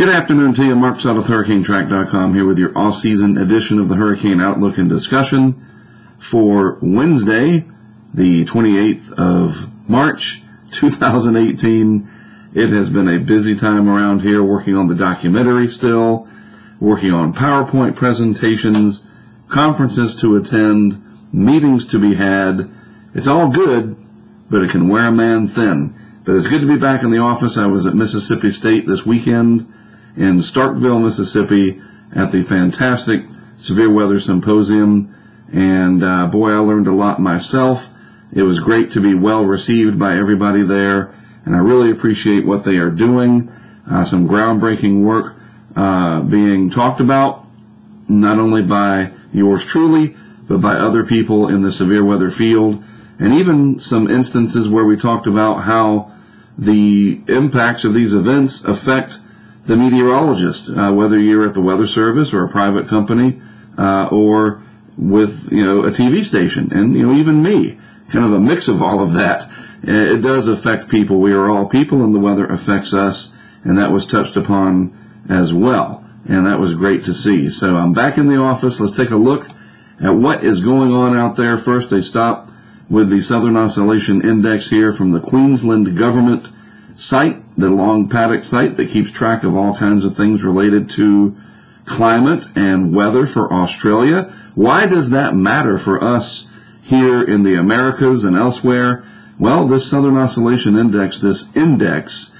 Good afternoon to you. Mark Sott with HurricaneTrack.com here with your off-season edition of the Hurricane Outlook and Discussion for Wednesday, the 28th of March, 2018. It has been a busy time around here working on the documentary still, working on PowerPoint presentations, conferences to attend, meetings to be had. It's all good, but it can wear a man thin. But it's good to be back in the office. I was at Mississippi State this weekend in Starkville, Mississippi at the fantastic Severe Weather Symposium. And boy, I learned a lot myself. It was great to be well received by everybody there. And I really appreciate what they are doing. Some groundbreaking work being talked about, not only by yours truly, but by other people in the severe weather field. And even some instances where we talked about how the impacts of these events affect the meteorologist, whether you're at the Weather Service or a private company, or with, a TV station, and, even me, kind of a mix of all of that. It does affect people. We are all people, and the weather affects us, and that was touched upon as well, and that was great to see. So I'm back in the office. Let's take a look at what is going on out there. First, they stop with the Southern Oscillation Index here from the Queensland government site, the long paddock site that keeps track of all kinds of things related to climate and weather for Australia. Why does that matter for us here in the Americas and elsewhere? Well, this Southern Oscillation Index, this index,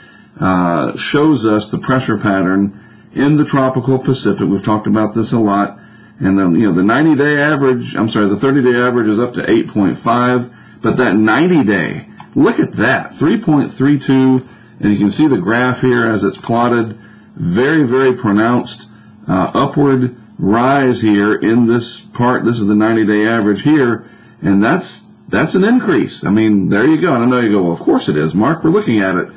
shows us the pressure pattern in the tropical Pacific. We've talked about this a lot. And then, the 90-day average, the 30-day average is up to 8.5, but that 90-day, look at that, 3.32, and you can see the graph here as it's plotted, very, very pronounced upward rise here in this part. This is the 90-day average here, and that's an increase. There you go. And I know you go, well, of course it is, Mark, we're looking at it.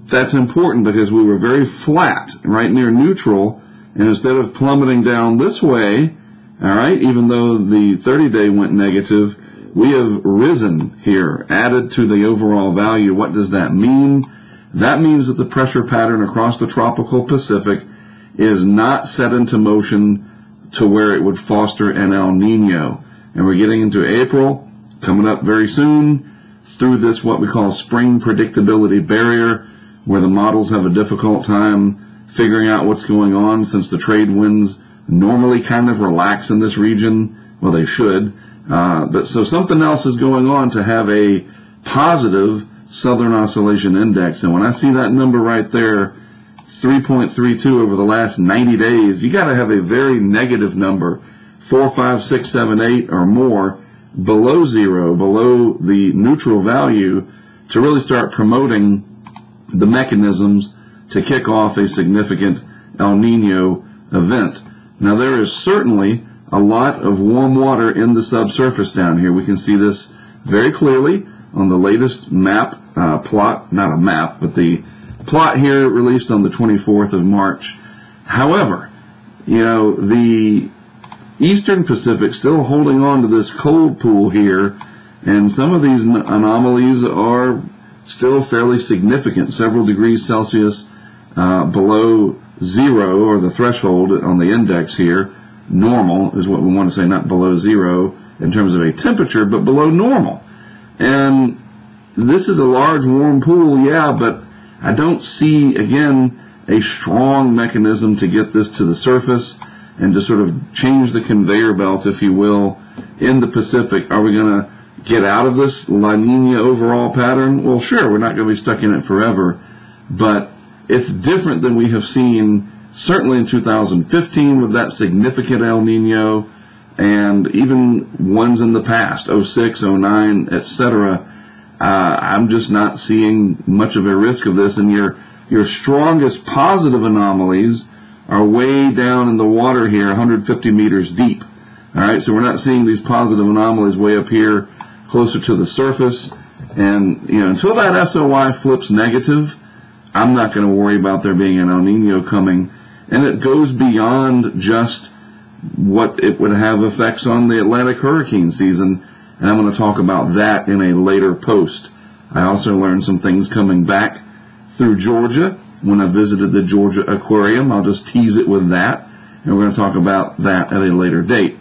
That's important because we were very flat, right near neutral. And instead of plummeting down this way, all right, even though the 30-day went negative, we have risen here, added to the overall value. What does that mean? That means that the pressure pattern across the tropical Pacific is not set into motion to where it would foster an El Nino. And we're getting into April, coming up very soon, through this what we call spring predictability barrier, where the models have a difficult time figuring out what's going on, since the trade winds normally kind of relax in this region. Well, they should. But so something else is going on to have a positive Southern Oscillation Index. And when I see that number right there, 3.32 over the last 90 days, you got to have a very negative number, 4, 5, 6, 7, 8 or more, below zero, below the neutral value, to really start promoting the mechanisms to kick off a significant El Nino event. Now, there is certainly a lot of warm water in the subsurface down here. We can see this very clearly on the latest map plot, not a map, but the plot here released on the 24th of March. However, the Eastern Pacific still holding on to this cold pool here, and some of these anomalies are still fairly significant, several degrees Celsius below zero, or the threshold on the index here. Normal is what we want to say, not below zero in terms of a temperature, but below normal. And this is a large warm pool, yeah, but I don't see, again, a strong mechanism to get this to the surface and to sort of change the conveyor belt, if you will, in the Pacific. Are we going to get out of this La Nina overall pattern? Well, sure, we're not going to be stuck in it forever, but it's different than we have seen certainly in 2015 with that significant El Nino, and even ones in the past, 06, 09, etc. I'm just not seeing much of a risk of this, and your strongest positive anomalies are way down in the water here, 150 meters deep. All right, so we're not seeing these positive anomalies way up here closer to the surface. And, until that SOI flips negative, I'm not going to worry about there being an El Nino coming. And it goes beyond just what it would have effects on the Atlantic hurricane season. And I'm going to talk about that in a later post. I also learned some things coming back through Georgia when I visited the Georgia Aquarium. I'll just tease it with that, and we're going to talk about that at a later date.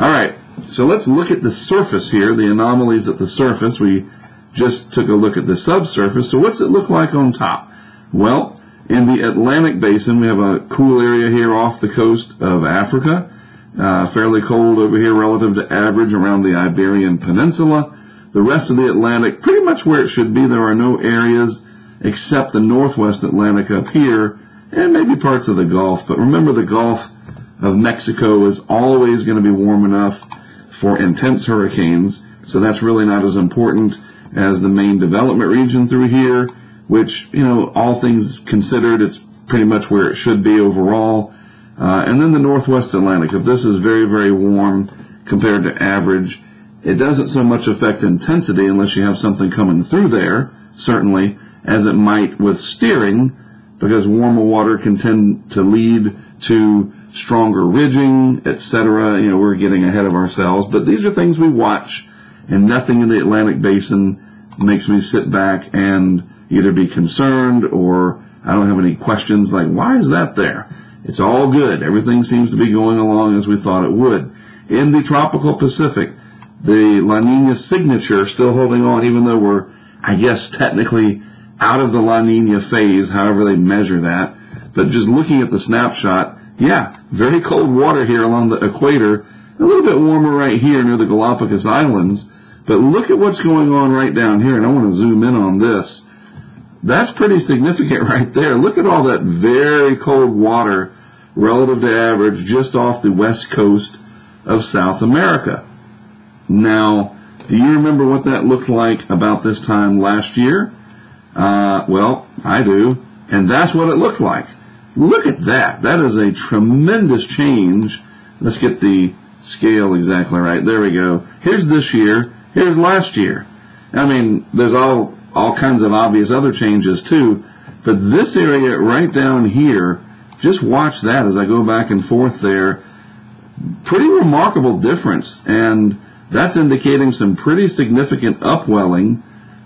All right, so let's look at the surface here, the anomalies at the surface. We just took a look at the subsurface. So what's it look like on top? Well, in the Atlantic Basin, we have a cool area here off the coast of Africa. Fairly cold over here relative to average around the Iberian Peninsula. The rest of the Atlantic, pretty much where it should be. There are no areas except the northwest Atlantic up here, and maybe parts of the Gulf. But remember, the Gulf of Mexico is always going to be warm enough for intense hurricanes, so that's really not as important as the main development region through here, which, all things considered, it's pretty much where it should be overall. And then the northwest Atlantic. If this is very, very warm compared to average, it doesn't so much affect intensity unless you have something coming through there, certainly, as it might with steering, because warmer water can tend to lead to stronger ridging, etc. We're getting ahead of ourselves, but these are things we watch, and nothing in the Atlantic Basin makes me sit back and either be concerned or I don't have any questions like, why is that there? It's all good. Everything seems to be going along as we thought it would. In the tropical Pacific, the La Nina signature still holding on, even though we're, I guess, technically out of the La Nina phase, however they measure that. But just looking at the snapshot, yeah, very cold water here along the equator, a little bit warmer right here near the Galapagos Islands. But look at what's going on right down here, and I want to zoom in on this. That's pretty significant right there. Look at all that very cold water relative to average just off the west coast of South America. Now, do you remember what that looked like about this time last year? Well, I do, and that's what it looked like. Look at that. That is a tremendous change. Let's get the scale exactly right. There we go. Here's this year. Here's last year. I mean, there's all kinds of obvious other changes too, but this area right down here, just watch that as I go back and forth there. Pretty remarkable difference, and that's indicating some pretty significant upwelling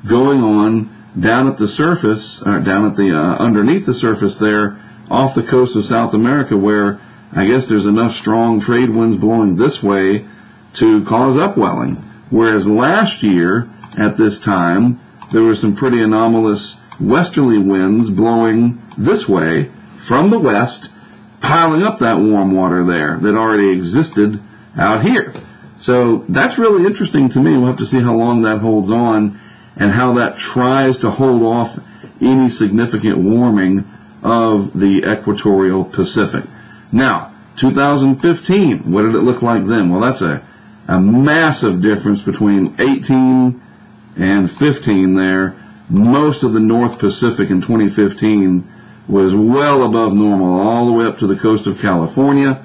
going on down at the surface, or down at the underneath the surface there, off the coast of South America, where I guess there's enough strong trade winds blowing this way to cause upwelling. Whereas last year, at this time, there were some pretty anomalous westerly winds blowing this way from the west, piling up that warm water there that already existed out here. So that's really interesting to me. We'll have to see how long that holds on and how that tries to hold off any significant warming of the equatorial Pacific. Now, 2015, what did it look like then? Well, that's a massive difference between 18 and 15 there. Most of the North Pacific in 2015 was well above normal, all the way up to the coast of California.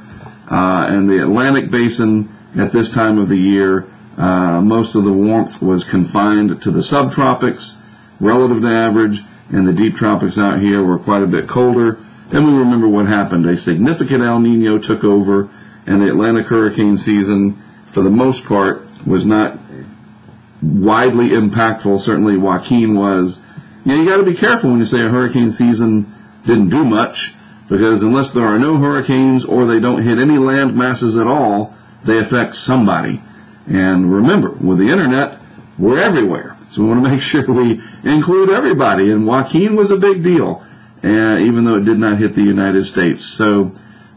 And the Atlantic Basin at this time of the year, most of the warmth was confined to the subtropics relative to average, and the deep tropics out here were quite a bit colder. And we remember what happened. A significant El Nino took over, and the Atlantic hurricane season, for the most part, was not widely impactful. Certainly Joaquin was. You got to be careful when you say a hurricane season didn't do much, because unless there are no hurricanes or they don't hit any land masses at all, they affect somebody. And remember, with the internet, we're everywhere. So we want to make sure we include everybody. And Joaquin was a big deal, even though it did not hit the United States. So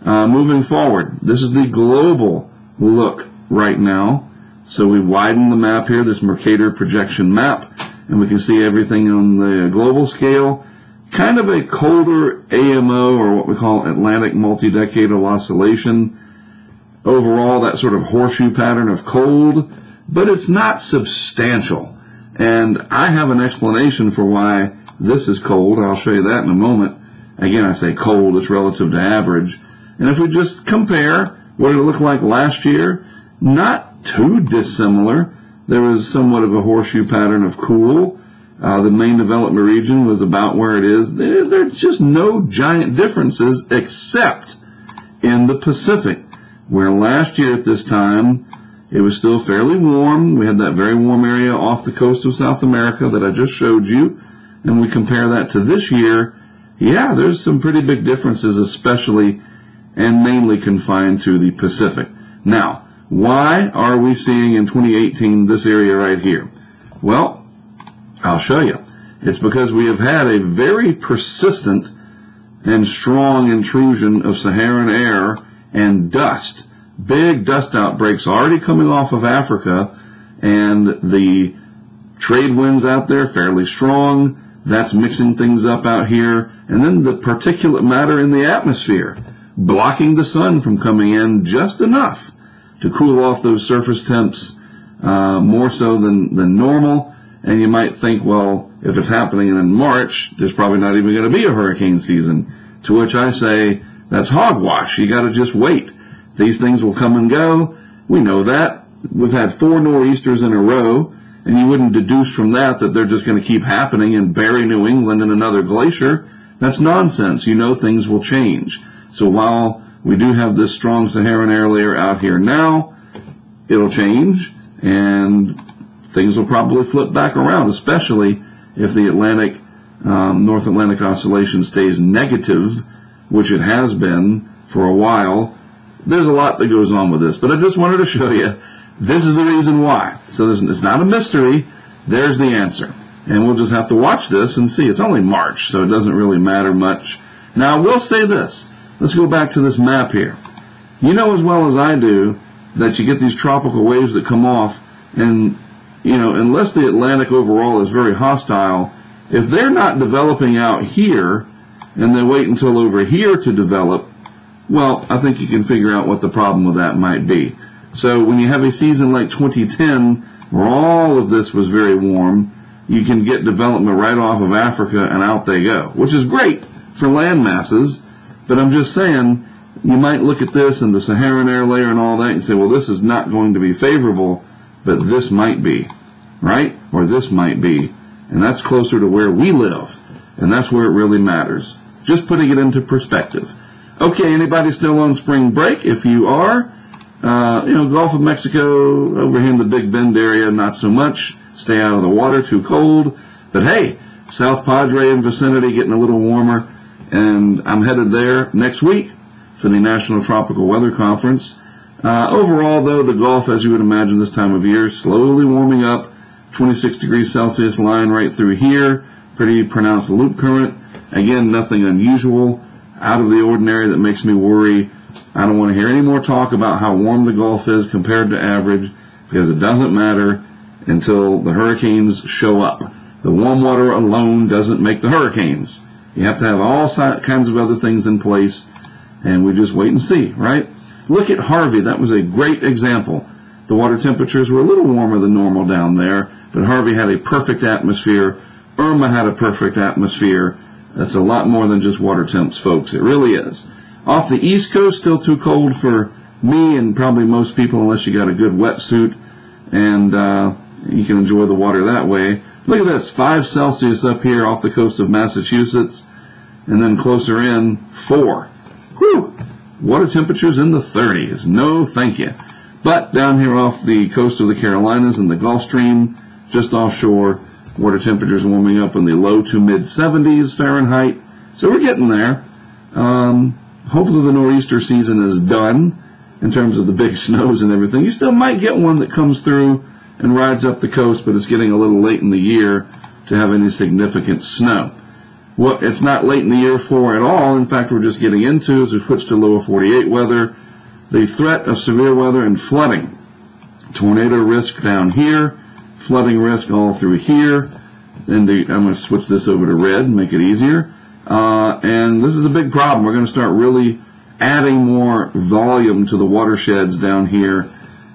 moving forward, this is the global look right now. So we widen the map here, this Mercator projection map, and we can see everything on the global scale. Kind of a colder AMO, or what we call Atlantic multi-decadal oscillation. Overall, that sort of horseshoe pattern of cold, but it's not substantial. And I have an explanation for why this is cold. I'll show you that in a moment. Again, I say cold, it's relative to average. And if we just compare what did it look like last year, not too dissimilar. There was somewhat of a horseshoe pattern of cool. The main development region was about where it is. There's just no giant differences except in the Pacific, where last year at this time it was still fairly warm. We had that very warm area off the coast of South America that I just showed you, and we compare that to this year, Yeah, there's some pretty big differences, especially and mainly confined to the Pacific. Now, why are we seeing in 2018 this area right here? Well, I'll show you. It's because we have had a very persistent and strong intrusion of Saharan air and dust. Big dust outbreaks already coming off of Africa, and the trade winds out there fairly strong. That's mixing things up out here. And then the particulate matter in the atmosphere, blocking the sun from coming in just enough to cool off those surface temps more so than normal. And you might think, well, if it's happening in March, there's probably not even going to be a hurricane season. To which I say, that's hogwash. You got to just wait. These things will come and go. We know that. We've had 4 nor'easters in a row, and you wouldn't deduce from that they're just going to keep happening and bury New England in another glacier. That's nonsense. You know things will change. So while we do have this strong Saharan air layer out here now, it'll change, and things will probably flip back around, especially if the North Atlantic oscillation stays negative, which it has been for a while. There's a lot that goes on with this, but I just wanted to show you this is the reason why. So it's not a mystery. There's the answer. And we'll just have to watch this and see. It's only March, so it doesn't really matter much. Now, I will say this. Let's go back to this map here. You know as well as I do that you get these tropical waves that come off, and unless the Atlantic overall is very hostile, if they're not developing out here and they wait until over here to develop, well, I think you can figure out what the problem with that might be. So when you have a season like 2010 where all of this was very warm, you can get development right off of Africa and out they go, which is great for land masses. But I'm just saying, you might look at this and the Saharan air layer and all that and say, well, this is not going to be favorable, but this might be, right? Or this might be. And that's closer to where we live. And that's where it really matters. Just putting it into perspective. Okay, anybody still on spring break? If you are, Gulf of Mexico, over here in the Big Bend area, not so much. Stay out of the water, too cold. But hey, South Padre and vicinity getting a little warmer. And I'm headed there next week for the National Tropical Weather Conference. Overall, though, the Gulf, as you would imagine this time of year, slowly warming up. 26 degrees Celsius line right through here. Pretty pronounced loop current. Again, nothing unusual, out of the ordinary that makes me worry. I don't want to hear any more talk about how warm the Gulf is compared to average, because it doesn't matter until the hurricanes show up. The warm water alone doesn't make the hurricanes. You have to have all kinds of other things in place, and we just wait and see, right? Look at Harvey. That was a great example. The water temperatures were a little warmer than normal down there, but Harvey had a perfect atmosphere. Irma had a perfect atmosphere. That's a lot more than just water temps, folks. It really is. Off the East Coast, still too cold for me and probably most people unless you got a good wetsuit, and you can enjoy the water that way. Look at this, 5 Celsius up here off the coast of Massachusetts, and then closer in, 4. Whew! Water temperatures in the 30s. No, thank you. But down here off the coast of the Carolinas and the Gulf Stream, just offshore, water temperatures warming up in the low to mid 70s Fahrenheit. So we're getting there. Hopefully the nor'easter season is done in terms of the big snows and everything. You still might get one that comes through and rides up the coast, but it's getting a little late in the year to have any significant snow. What it's not late in the year for at all, in fact, we're just getting into as we switch to lower 48 weather, the threat of severe weather and flooding. Tornado risk down here, flooding risk all through here. And I'm going to switch this over to red and make it easier. And this is a big problem. We're going to start really adding more volume to the watersheds down here.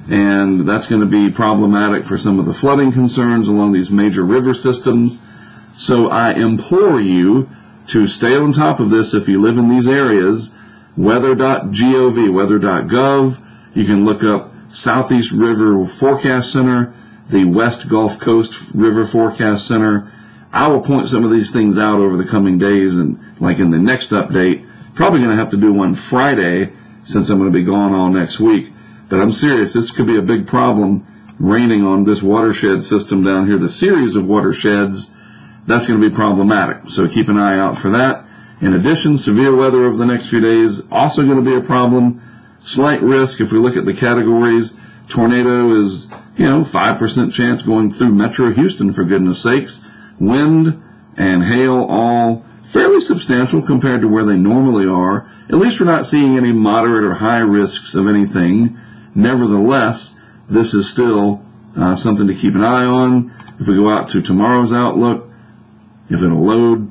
And that's going to be problematic for some of the flooding concerns along these major river systems. So I implore you to stay on top of this if you live in these areas. Weather.gov, weather.gov. You can look up Southeast River Forecast Center, the West Gulf Coast River Forecast Center. I will point some of these things out over the coming days, and like in the next update, probably going to have to do one Friday since I'm going to be gone all next week. But I'm serious, this could be a big problem raining on this watershed system down here, the series of watersheds. That's going to be problematic, so keep an eye out for that. In addition, severe weather over the next few days, also going to be a problem. Slight risk, if we look at the categories, tornado is, 5% chance going through Metro Houston, for goodness sakes. Wind and hail, all fairly substantial compared to where they normally are. At least we're not seeing any moderate or high risks of anything. Nevertheless, this is still something to keep an eye on. If we go out to tomorrow's outlook, if it'll load,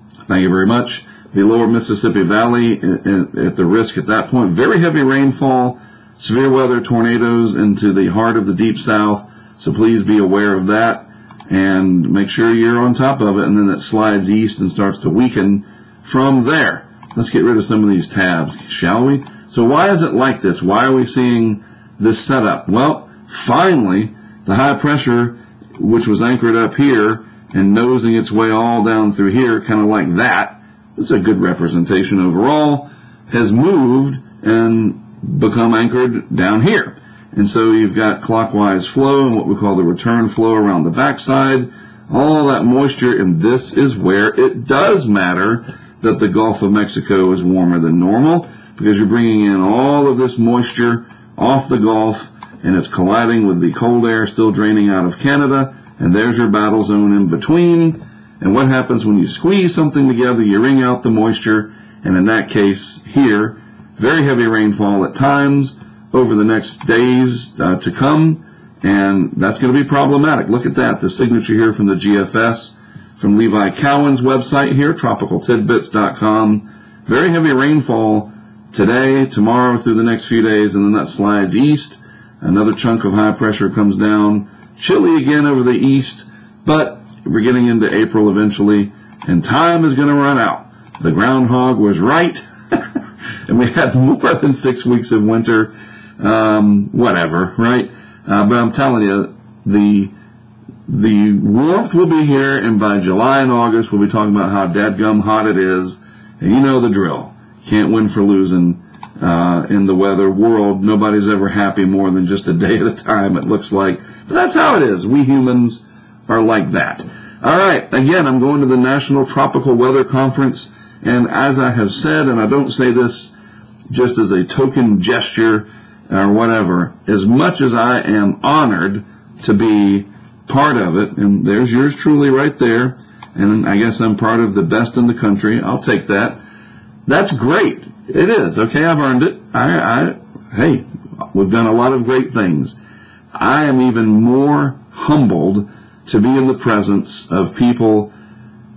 thank you very much. The lower Mississippi Valley at the risk at that point. Very heavy rainfall, severe weather, tornadoes into the heart of the deep south. So please be aware of that and make sure you're on top of it. And then it slides east and starts to weaken from there. Let's get rid of some of these tabs, shall we? So why is it like this? Why are we seeing this setup? Well, finally, the high pressure, which was anchored up here and nosing its way all down through here, kind of like that, it's a good representation overall, has moved and become anchored down here. And so you've got clockwise flow and what we call the return flow around the backside, all that moisture, and this is where it does matter that the Gulf of Mexico is warmer than normal, because you're bringing in all of this moisture off the Gulf, and it's colliding with the cold air still draining out of Canada, and there's your battle zone in between. And what happens when you squeeze something together? You wring out the moisture, and in that case here, very heavy rainfall at times over the next days to come, and that's going to be problematic. Look at that, the signature here from the GFS, from Levi Cowan's website here, tropicaltidbits.com. Very heavy rainfall today, tomorrow, through the next few days, and then that slides east. Another chunk of high pressure comes down. Chilly again over the east, but we're getting into April eventually, and time is going to run out. The groundhog was right, and we had more than 6 weeks of winter, whatever, right? But I'm telling you, the warmth will be here, and by July and August, we'll be talking about how dadgum hot it is, and you know the drill. Can't win for losing in the weather world. Nobody's ever happy more than just a day at a time, it looks like. But that's how it is. We humans are like that. All right, again, I'm going to the National Tropical Weather Conference, and as I have said, and I don't say this just as a token gesture or whatever, as much as I am honored to be part of it, and there's yours truly right there, and I guess I'm part of the best in the country. I'll take that. That's great. It is. Okay, I've earned it. Hey, we've done a lot of great things. I am even more humbled to be in the presence of people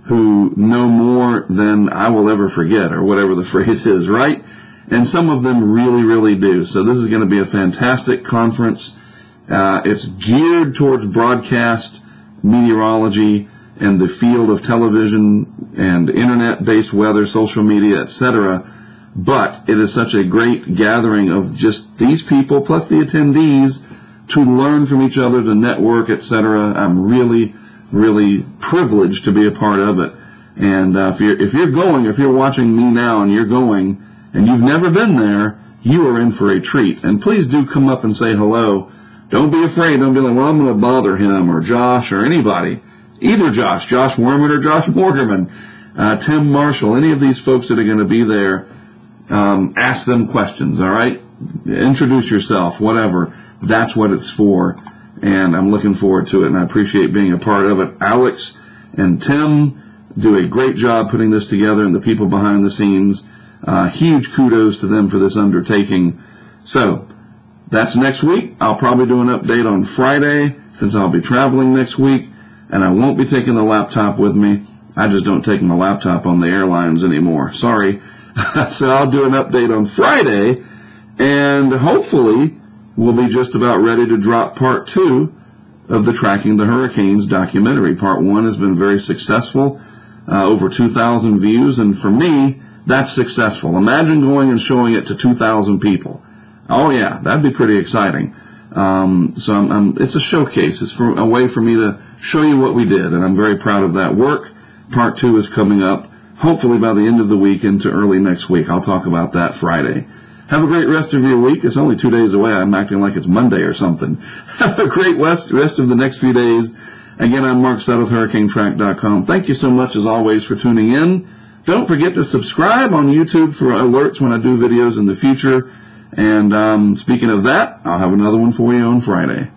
who know more than I will ever forget, or whatever the phrase is, right? And some of them really, really do. So this is going to be a fantastic conference. It's geared towards broadcast meteorology and the field of television and internet-based weather, social media, etc. But it is such a great gathering of just these people plus the attendees to learn from each other, to network, etc. I'm really, really privileged to be a part of it. And if you're watching me now and you're going, and you've never been there, you are in for a treat. And please do come up and say hello. Don't be afraid. Don't be like, well, I'm going to bother him or Josh or anybody. Either Josh Wormwood or Josh Morgerman, Tim Marshall, any of these folks that are going to be there, ask them questions, all right? Introduce yourself, whatever. That's what it's for, and I'm looking forward to it, and I appreciate being a part of it. Alex and Tim do a great job putting this together, and the people behind the scenes, huge kudos to them for this undertaking. So that's next week. I'll probably do an update on Friday, since I'll be traveling next week, and I won't be taking the laptop with me. I just don't take my laptop on the airlines anymore. Sorry. So I'll do an update on Friday, and hopefully we'll be just about ready to drop part 2 of the Tracking the Hurricanes documentary. Part 1 has been very successful, over 2,000 views, and for me, that's successful. Imagine going and showing it to 2,000 people. Oh yeah, that'd be pretty exciting. So it's a showcase. It's a way for me to show you what we did, and I'm very proud of that work. Part 2 is coming up, hopefully by the end of the week into early next week. I'll talk about that Friday. Have a great rest of your week. It's only 2 days away. I'm acting like it's Monday or something. Have a great rest of the next few days. Again, I'm Mark Suttle with HurricaneTrack.com. Thank you so much, as always, for tuning in. Don't forget to subscribe on YouTube for alerts when I do videos in the future. And speaking of that, I'll have another one for you on Friday.